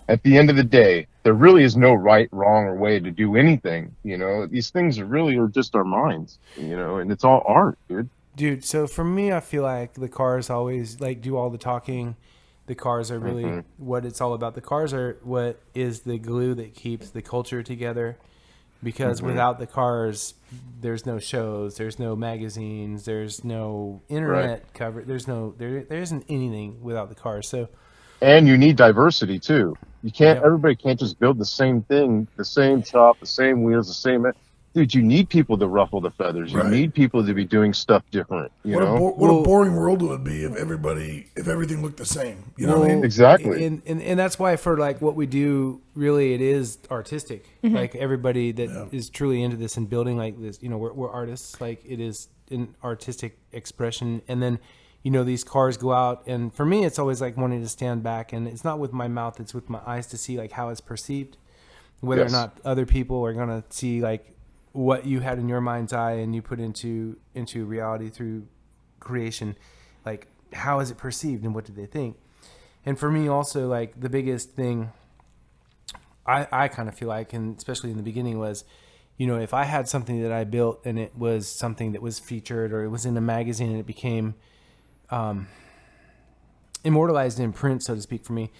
At the end of the day, there really is no right, wrong, or way to do anything. These things are just our minds. And it's all art, dude. Dude, so for me, I feel like the cars always like do all the talking. The cars are really what it's all about. The cars are what is the glue that keeps the culture together. Because without the cars, there's no shows, there's no magazines, there's no internet coverage, there isn't anything without the cars. So, and you need diversity too. You can't. Everybody can't just build the same thing, the same shop, the same wheels, the same. Dude, you need people to ruffle the feathers. You need people to be doing stuff different. What a boring world it would be if everything looked the same. You know what I mean? Exactly. And that's why for like what we do, really, it is artistic. Mm-hmm. Like everybody that is truly into this and building like this, we're artists. Like it is an artistic expression. And then, these cars go out. And for me, it's always like wanting to stand back. And it's not with my mouth, it's with my eyes to see like how it's perceived. Whether or not other people are going to see like what you had in your mind's eye and you put into reality through creation, like how is it perceived and what do they think? And for me also, like the biggest thing I kind of feel like, and especially in the beginning, was, if I had something that I built and it was something that was featured or it was in a magazine and it became immortalized in print, so to speak, for me,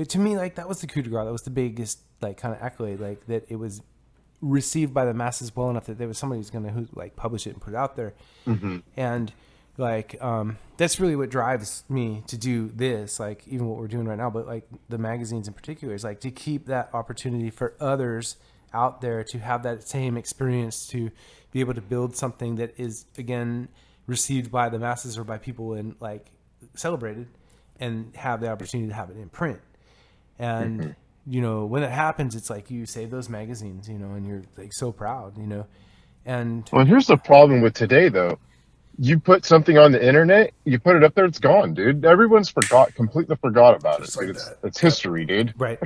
to me, like that was the coup de grace. That was the biggest like kind of accolade, like that it was received by the masses well enough that there was somebody who's going to like publish it and put it out there. And like that's really what drives me to do this, like even what we're doing right now, but like the magazines in particular, is like to keep that opportunity for others out there to have that same experience, to be able to build something that is again received by the masses or by people and like celebrated, and have the opportunity to have it in print. And when that happens, it's like you save those magazines, and you're like so proud, and well, here's the problem with today though. You put something on the internet, you put it up there, it's gone, dude. Everyone's completely forgot about it. Like it's history, dude. Right.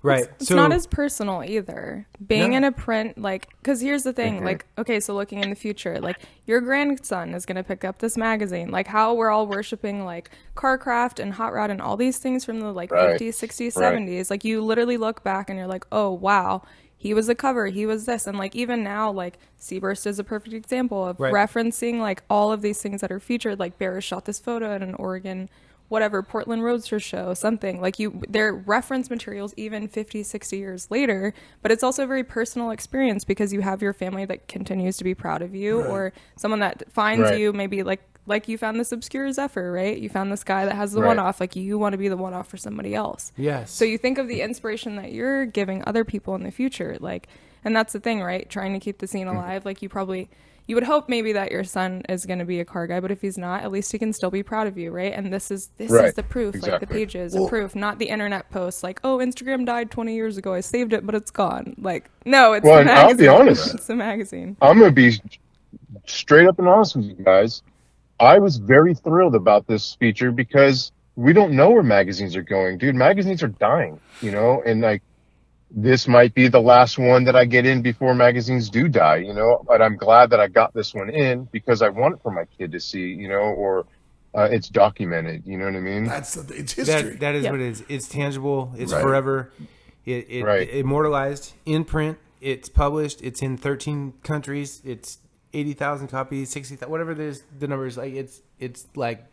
Right. It's not as personal either. Being in a print, like, because here's the thing, like, okay, so looking in the future, like, your grandson is going to pick up this magazine, like how we're all worshiping, like, Carcraft and Hot Rod and all these things from the, like, 50s, 60s, 70s. Like, you literally look back and you're like, oh, wow, he was the cover, he was this. And, like, even now, like, Seaburst is a perfect example of referencing, like, all of these things that are featured. Like, Barris shot this photo at an Oregon whatever Portland Roadster show, something like they're reference materials even 50, 60 years later, but it's also a very personal experience because you have your family that continues to be proud of you, or someone that finds you, maybe like you found this obscure Zephyr, right? You found this guy that has the one-off, like you want to be the one-off for somebody else. Yes. So you think of the inspiration that you're giving other people in the future, like, and that's the thing, right? Trying to keep the scene alive. Like you would hope maybe that your son is going to be a car guy, but if he's not, at least he can still be proud of you, right? And this is the proof, like the pages, a proof, not the internet posts like, oh, Instagram died 20 years ago, I saved it, but it's gone. Like, no, it's the magazine. I'll be honest. It's the magazine. I'm going to be straight up and honest with you guys. I was very thrilled about this feature because we don't know where magazines are going. Dude, magazines are dying, and like, this might be the last one that I get in before magazines do die, but I'm glad that I got this one in because I want it for my kid to see, or it's documented, you know what I mean? It's history. That is what it is. It's tangible. It's forever. It immortalized in print. It's published. It's in 13 countries. It's 80,000 copies, 60,000, whatever the numbers. Like it's like,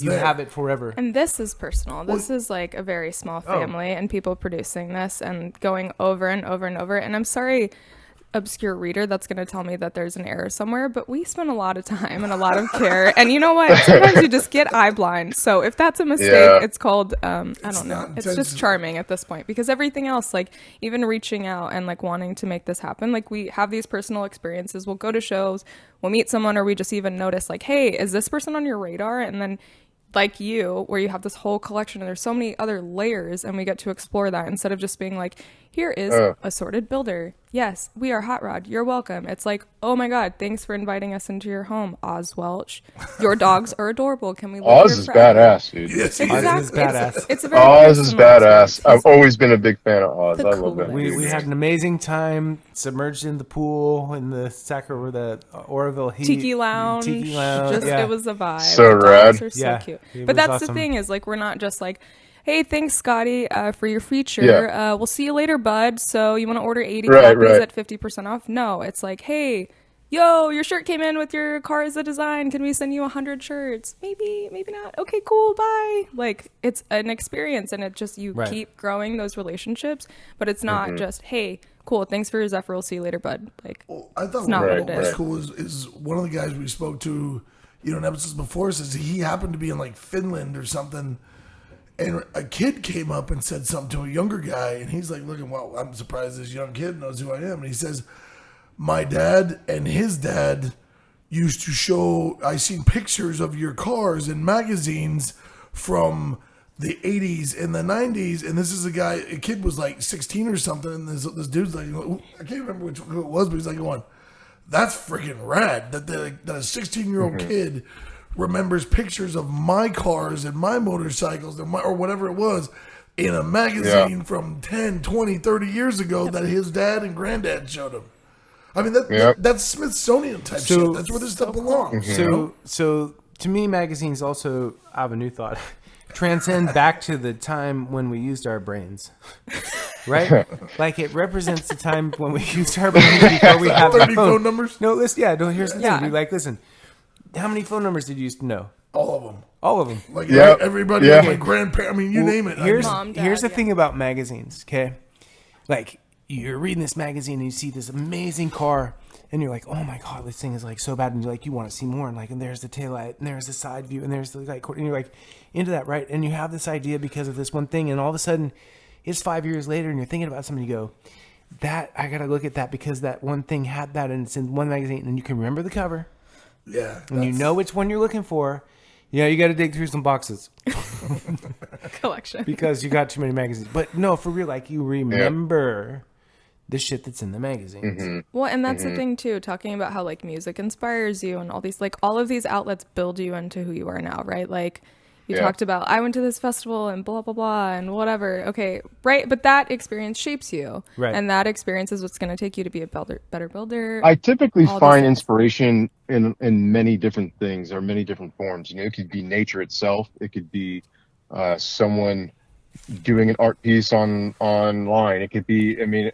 you have it forever. And this is personal. This is like a very small family and people producing this and going over and over and over. And I'm sorry, obscure reader, that's going to tell me that there's an error somewhere, but we spend a lot of time and a lot of care. And you know what? Sometimes you just get eye blind. So if that's a mistake, it's called, I don't know. It's just charming at this point because everything else, like even reaching out and like wanting to make this happen, like we have these personal experiences. We'll go to shows, we'll meet someone, or we just even notice like, hey, is this person on your radar? And then like you, where you have this whole collection and there's so many other layers and we get to explore that instead of just being like, here is Assorted Builder. Yes, we are Hot Rod. You're welcome. It's like, oh my God, thanks for inviting us into your home, Oz Welch. Your dogs are adorable. Can we live Oz is badass, dude. Yes, exactly. Oz is badass. It's a very Oz is badass. I've always been a big fan of Oz. I love it. We had an amazing time submerged in the pool in the Oroville heat. Tiki Lounge. Just, it was a vibe. So the rad. dogs are so cute. But that's awesome. The thing is, like, we're not just like, hey, thanks, Scoty, for your feature. Yeah. We'll see you later, bud. So you want to order 80 copies at 50% off? No, it's like, hey, yo, your shirt came in with your car as a design. Can we send you 100 shirts? Maybe, maybe not. Okay, cool, bye. Like, it's an experience, and it just, you keep growing those relationships. But it's not just, hey, cool, thanks for your Zephyr. We'll see you later, bud. Like, I thought not what was cool is one of the guys we spoke to, in episodes before, says he happened to be in, like, Finland or something. And a kid came up and said something to a younger guy, and he's like, looking, well, I'm surprised this young kid knows who I am. And he says, my dad and his dad used to show, I seen pictures of your cars in magazines from the 80s and the 90s. And this is a kid was like 16 or something. And this dude's like, I can't remember who it was, but he's like, going, that's freaking rad that a 16-year-old kid remembers pictures of my cars and my motorcycles or whatever it was in a magazine from 10, 20, 30 years ago that his dad and granddad showed him. I mean, that's Smithsonian type shit. That's where this stuff belongs. So to me, magazines also, I have a new thought, transcend back to the time when we used our brains. Right? Like it represents the time when we used our brains before we had 30 phone numbers? No, listen, here's the thing. We're like, listen, how many phone numbers did you used to know? All of them. All of them. Like everybody, my grandparents, I mean, you name it. Here's the thing about magazines, okay? Like, you're reading this magazine and you see this amazing car and you're like, oh my God, this thing is like so bad. And you're like, you want to see more. And like, and there's the taillight and there's the side view and there's the light cord. And you're like into that, right? And you have this idea because of this one thing. And all of a sudden it's 5 years later and you're thinking about something, you go, I got to look at that because that one thing had that and it's in one magazine and you can remember the cover. Yeah. And you know which one you're looking for. Yeah, you got to dig through some boxes. Collection. Because you got too many magazines. But no, for real, like you remember the shit that's in the magazines. Well, and that's the thing too, talking about how like music inspires you and all these, like all of these outlets build you into who you are now, right? Like You talked about, I went to this festival and blah, blah, blah, and whatever. Okay, right. But that experience shapes you. Right. And that experience is what's going to take you to be a better builder. I typically all these find things. inspiration in many different things or many different forms. You know, it could be nature itself. It could be someone doing an art piece online. It could be, I mean,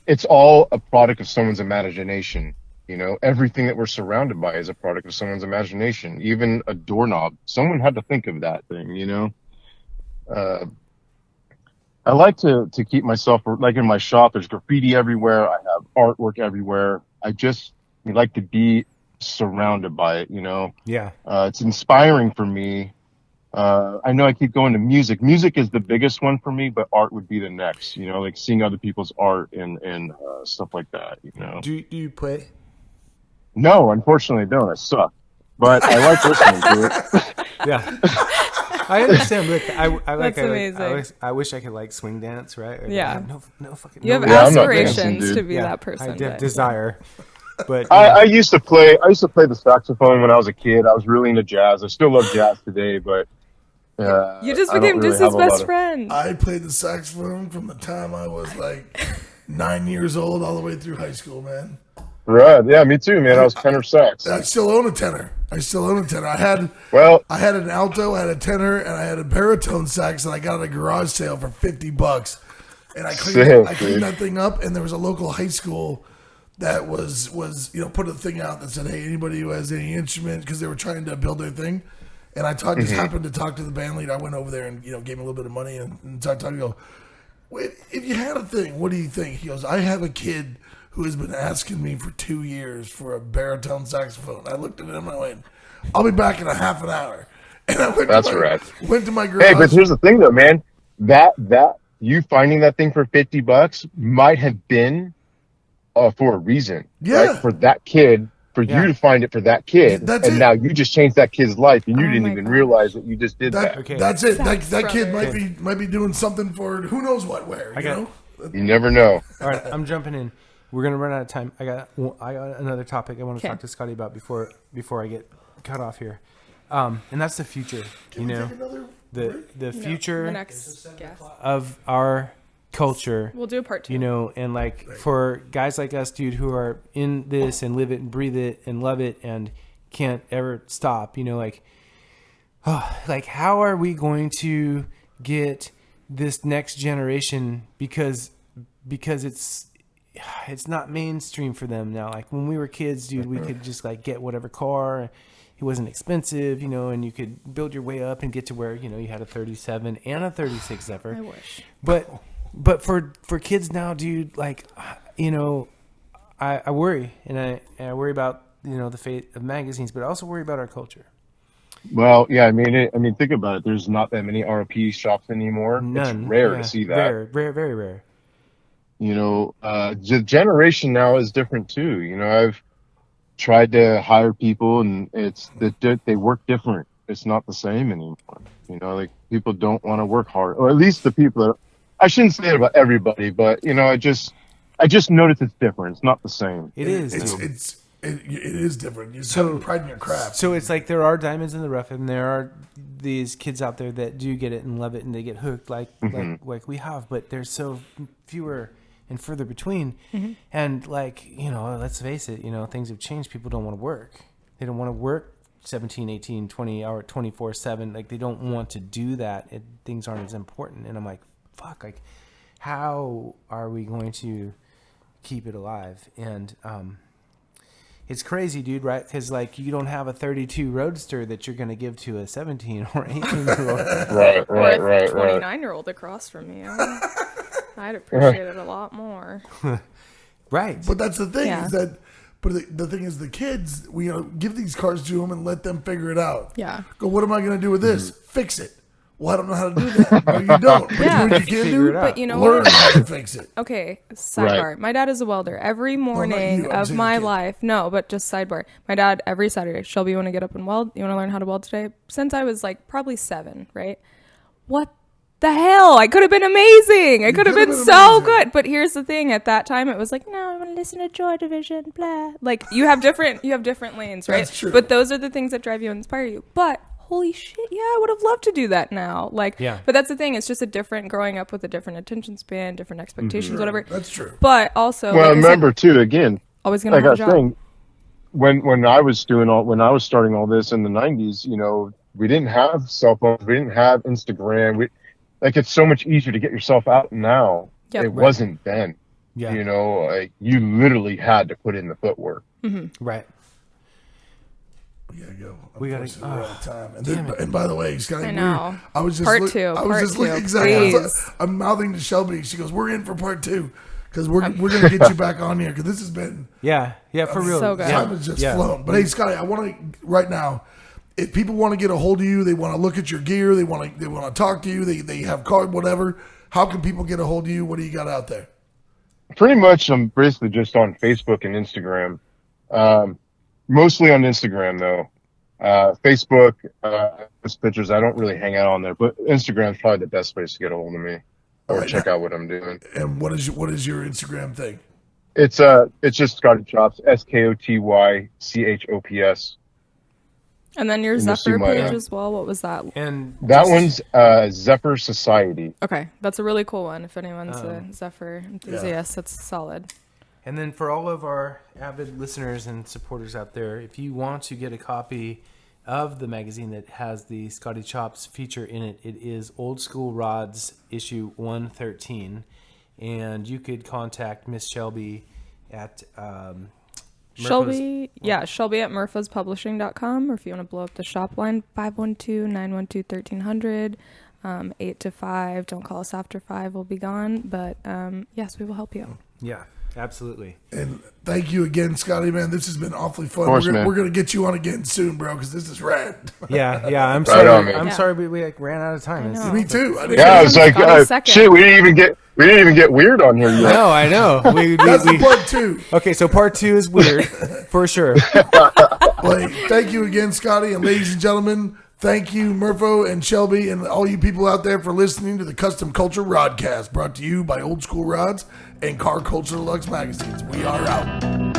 it's all a product of someone's imagination. You know, everything that we're surrounded by is a product of someone's imagination. Even a doorknob, someone had to think of that thing, you know. I like to keep myself, like in my shop, there's graffiti everywhere. I have artwork everywhere. I just like to be surrounded by it, you know. Yeah. It's inspiring for me. I know I keep going to music. Music is the biggest one for me, but art would be the next, you know, like seeing other people's art and stuff like that, you know. Do you play? No, unfortunately I don't. I suck. But I like listening to it. Yeah. I understand. Look, I like. That's amazing. I wish I could like swing dance, right? Or, Yeah. like, no fucking. You have no Yeah, I'm not dancing, aspirations dude. to be Yeah, that person. I have but- desire, but I used to play the saxophone when I was a kid. I was really into jazz. I still love jazz today, but You just I don't became really Deuce's have a lot best of- friend. I played the saxophone from the time I was like 9 years old all the way through high school, man. Right, yeah, me too, man. I was tenor sax. I still own a tenor. I had Well, an alto, I had a tenor, and I had a baritone sax that I got at a garage sale for $50. And I Sick, cleaned dude. that thing up, and there was a local high school that was put a thing out that said, hey, anybody who has any instrument, because they were trying to build their thing. And I just happened to talk to the band lead. I went over there and gave him a little bit of money and started talking. Go, wait, if you had a thing, what do you think? He goes, I have a kid who has been asking me for 2 years for a baritone saxophone. I looked at him and I went, I'll be back in a half an hour. And I went That's to my, right. went to my garage. hey, but here's the thing, though, man. That you finding that thing for $50 might have been for a reason, Yeah. right? For that kid, for Yeah. you to find it for that kid, That's and it. now you just changed that kid's life, and you Oh didn't my even gosh. realize that you just did that. Okay. That's it. Sax That kid brothers. might be doing something for who knows what where. You got- know? You never know. all right, I'm jumping in. We're gonna run out of time. I got another topic I want to Okay. talk to Scotty about before I get cut off here, and that's the future. Can we take another the The future next guest. of our culture. We'll do a part 2. You know, and like for guys like us, dude, who are in this and live it and breathe it and love it and can't ever stop, you know, like how are we going to get this next generation because it's not mainstream for them now. Like when we were kids, dude, we could just like get whatever car. It wasn't expensive, you know, and you could build your way up and get to where, you know, you had a 37 and a 36 Zephyr. I wish. But for kids now, dude, like, you know, I worry, and I worry about, you know, the fate of magazines, but I also worry about our culture. Well, yeah, I mean, think about it. There's not that many RP shops anymore. None. It's rare Yeah, to see that. Rare, very rare. You know, the generation now is different too. You know, I've tried to hire people, and they work different. It's not the same anymore. You know, like people don't want to work hard, or at least the people that. I shouldn't say it about everybody, but you know, I just noticed it's different. It's not the same. It is. It is different. You So- have pride in your craft. So it's like there are diamonds in the rough, and there are these kids out there that do get it and love it, and they get hooked like we have. But there's so fewer and further between. And like, you know, let's face it, you know, things have changed. People don't want to work. They don't want to work 17, 18, 20 hour, 24/7. Like they don't want to do that. Things aren't as important. And I'm like, fuck, like how are we going to keep it alive? And, it's crazy, dude, right? Because, like, you don't have a 32 Roadster that you're going to give to a 17 or 18-year-old. Right, Or a right. 29-year-old across from me. I'd appreciate it a lot more. Right. But that's the thing Yeah. is that. But the thing is, the kids, we give these cars to them and let them figure it out. Yeah. Go, what am I going to do with this? Fix it. Well, I don't know how to do that. No, you don't. But Yeah. you know what you can Figure it do? out. But you know Learn what? how to fix it. Okay, sidebar. Right. My dad is a welder. Every morning you. I'm of saying my the kid. life, no, but just sidebar. My dad, every Saturday, Shelby, you want to get up and weld? You want to learn how to weld today? Since I was like probably 7, right? What the hell? I could have been amazing. I could have been so amazing. good. But here's the thing. At that time, it was like, no, I want to listen to Joy Division, blah. Like you have different lanes, right? That's true. But those are the things that drive you and inspire you. But holy shit, yeah, I would have loved to do that now. Like, Yeah. but that's the thing. It's just a different growing up with a different attention span, different expectations, whatever. That's true. But also, Well, like I said, remember too, again, always gonna like have I a job. was saying, when I was starting all this in the 90s, you know, we didn't have cell phones, we didn't have Instagram. Like, it's so much easier to get yourself out now. Yep. It wasn't then. Yeah. You know, like, you literally had to put in the footwork. Right. We gotta go. We gotta- Unfortunately, we're out of time. And, damn and by the way, Scotty, I know. I was just Part look- two, I was part just two, exactly. please. I'm mouthing to Shelby. She goes, "We're in for part 2 because we're gonna get you back on here because this has been Yeah. Yeah. For real. So good. Yeah. time has just Yeah. flown." But hey, Scotty, I want to right now. If people want to get a hold of you, they want to look at your gear, they want to talk to you, they have card, whatever. How can people get a hold of you? What do you got out there? Pretty much, I'm basically just on Facebook and Instagram. Mostly on Instagram, though. Facebook, post pictures, I don't really hang out on there, but Instagram's probably the best place to get a hold of me or Right. check out what I'm doing. And what is your Instagram thing? It's just Skoty Chops, SKOTYCHOPS. And then your And you'll see Zephyr my, page as well. What was that? And That one's Zephyr Society. Okay, that's a really cool one. If anyone's a Zephyr enthusiast, that's solid. And then for all of our avid listeners and supporters out there, if you want to get a copy of the magazine that has the Skoty Chops feature in it, it is Ol Skool Rodz issue 113. And you could contact Miss Shelby at Shelby at murphospublishing.com, or if you want to blow up the shop line, 512-912-1300, 8 to 5. Don't call us after 5. We'll be gone. But yes, we will help you. Yeah, absolutely. And thank you again, Scotty, man. This has been awfully fun. course, We're man. gonna get you on again soon, bro, because this is rad. Yeah, I'm Right sorry. on, man. I'm Yeah. sorry we like, ran out of time. I It's- know. Me too. I mean, Yeah, it's like, Got a second. shit, we didn't even get weird on here yet. I know. that's the part 2. Okay, so part 2 is weird, for sure. Well, thank you again, Scotty, and ladies and gentlemen, thank you, Murpho and Shelby, and all you people out there for listening to the Custom Culture Rodcast, brought to you by Ol Skool Rodz and Car Culture Deluxe magazines. We are out.